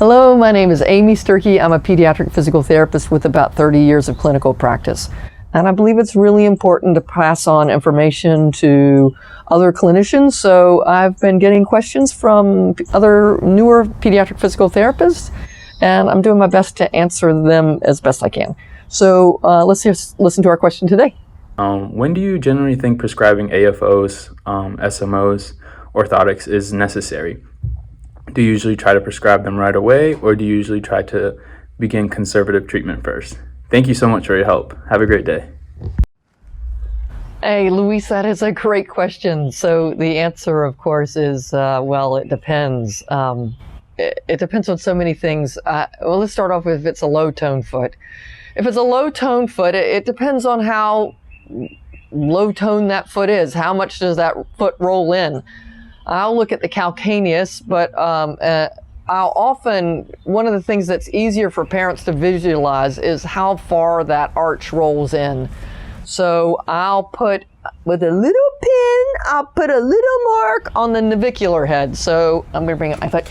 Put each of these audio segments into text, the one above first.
Hello, my name is Amy Sturkey. I'm a pediatric physical therapist with about 30 years of clinical practice. And I believe it's really important to pass on information to other clinicians. So I've been getting questions from other newer pediatric physical therapists, and I'm doing my best to answer them as best I can. So let's just listen to our question today. When do you generally think prescribing AFOs, SMOs, orthotics is necessary? Do you usually try to prescribe them right away, or do you usually try to begin conservative treatment first? Thank you so much for your help. Have a great day. Hey, Luis, that is a great question. So the answer, of course, is, well, it depends. It depends on so many things. Well, let's start off with if it's a low-tone foot. If it's a low-tone foot, it depends on how low-tone that foot is. How much does that foot roll in? I'll look at the calcaneus, but one of the things that's easier for parents to visualize is how far that arch rolls in. So I'll put, with a little pin, I'll put a little mark on the navicular head. So I'm going to bring up my foot.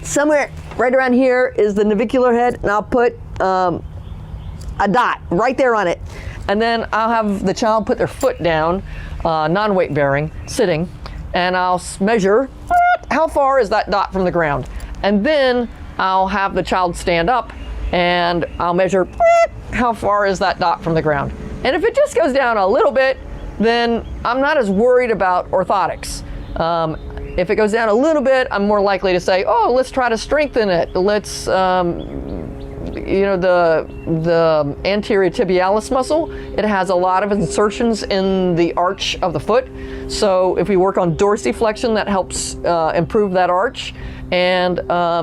Somewhere right around here is the navicular head, and I'll put a dot right there on it. And then I'll have the child put their foot down, non-weight bearing, sitting, and I'll measure how far is that dot from the ground. And then I'll have the child stand up and I'll measure how far is that dot from the ground. And if it just goes down a little bit, then I'm not as worried about orthotics. If it goes down a little bit, I'm more likely to say, oh, let's try to strengthen it. Let's, the anterior tibialis muscle, it has a lot of insertions in the arch of the foot. So if we work on dorsiflexion, that helps improve that arch. And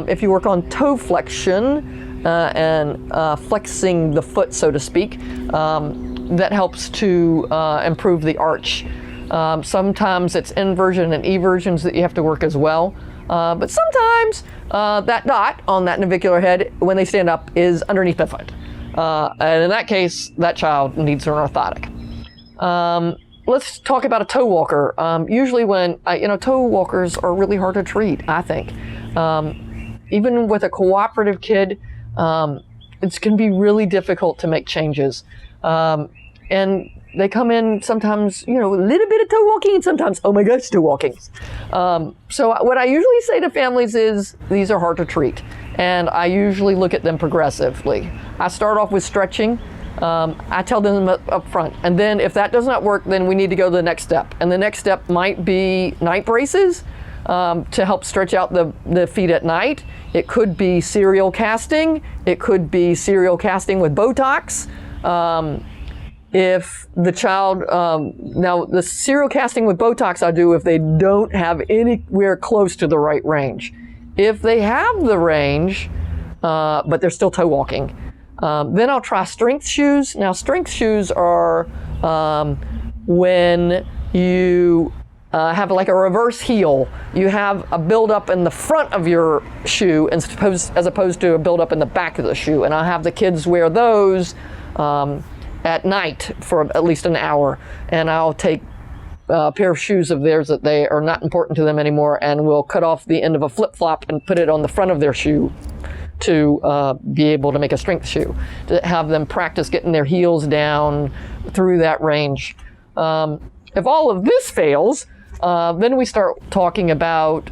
if you work on toe flexion and flexing the foot, so to speak, that helps to improve the arch. Sometimes it's inversion and eversions that you have to work as well. But sometimes that dot on that navicular head, when they stand up, is underneath the foot. And in that case, that child needs an orthotic. Let's talk about a toe walker. Usually when, toe walkers are really hard to treat, I think. Even with a cooperative kid, it's going to be really difficult to make changes. And they come in sometimes, a little bit of toe walking, and sometimes, oh my gosh, toe walking. So what I usually say to families is, these are hard to treat. And I usually look at them progressively. I start off with stretching. I tell them up front. And then if that does not work, then we need to go to the next step. And the next step might be night braces to help stretch out the feet at night. It could be serial casting. It could be serial casting with Botox. If the child, now the serial casting with Botox I do if they don't have anywhere close to the right range. If they have the range, but they're still toe walking, then I'll try strength shoes. Now strength shoes are when you have like a reverse heel. You have a buildup in the front of your shoe as opposed to a buildup in the back of the shoe. And I'll have the kids wear those at night for at least an hour, and I'll take a pair of shoes of theirs that they are not important to them anymore, and we'll cut off the end of a flip-flop and put it on the front of their shoe to be able to make a strength shoe, to have them practice getting their heels down through that range. If all of this fails, then we start talking about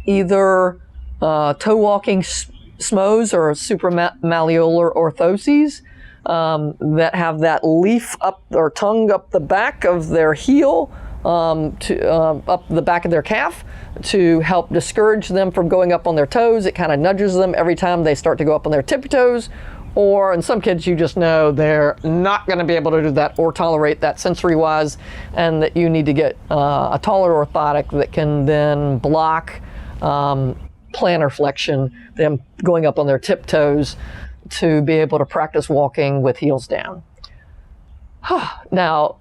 either toe walking SMOs or supramalleolar orthoses, that have that leaf up or tongue up the back of their heel, up the back of their calf, to help discourage them from going up on their toes. It kind of nudges them every time they start to go up on their tippy toes. Or in some kids, you just know they're not going to be able to do that or tolerate that sensory-wise, and that you need to get a taller orthotic that can then block plantar flexion, them going up on their tiptoes, to be able to practice walking with heels down. Now,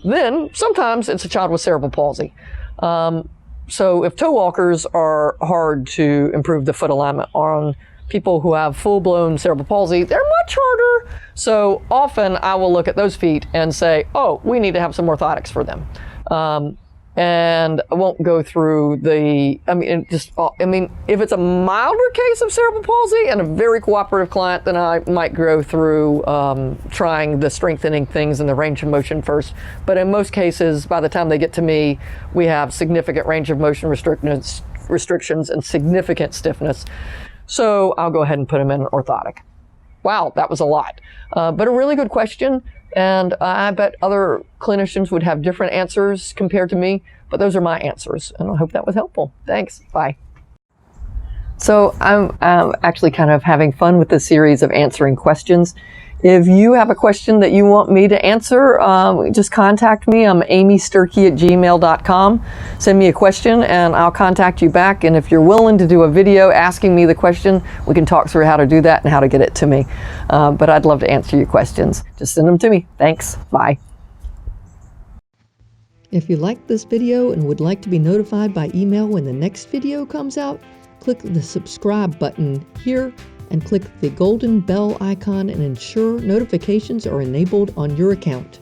then sometimes it's a child with cerebral palsy. So if toe walkers are hard to improve the foot alignment on people who have full-blown cerebral palsy, they're much harder. So often I will look at those feet and say, oh, we need to have some orthotics for them. And I won't go through if it's a milder case of cerebral palsy and a very cooperative client, then I might go through trying the strengthening things and the range of motion first. But in most cases, by the time they get to me, we have significant range of motion restrictions and significant stiffness. So I'll go ahead and put them in orthotic. Wow, that was a lot. But a really good question. And I bet other clinicians would have different answers compared to me, but those are my answers. And I hope that was helpful. Thanks. Bye. So I'm actually kind of having fun with this series of answering questions. If you have a question that you want me to answer, just contact me. I'm amysturkey@gmail.com. Send me a question and I'll contact you back. And if you're willing to do a video asking me the question, we can talk through how to do that and how to get it to me. But I'd love to answer your questions. Just send them to me. Thanks. Bye. If you liked this video and would like to be notified by email when the next video comes out, click the subscribe button here and click the golden bell icon and ensure notifications are enabled on your account.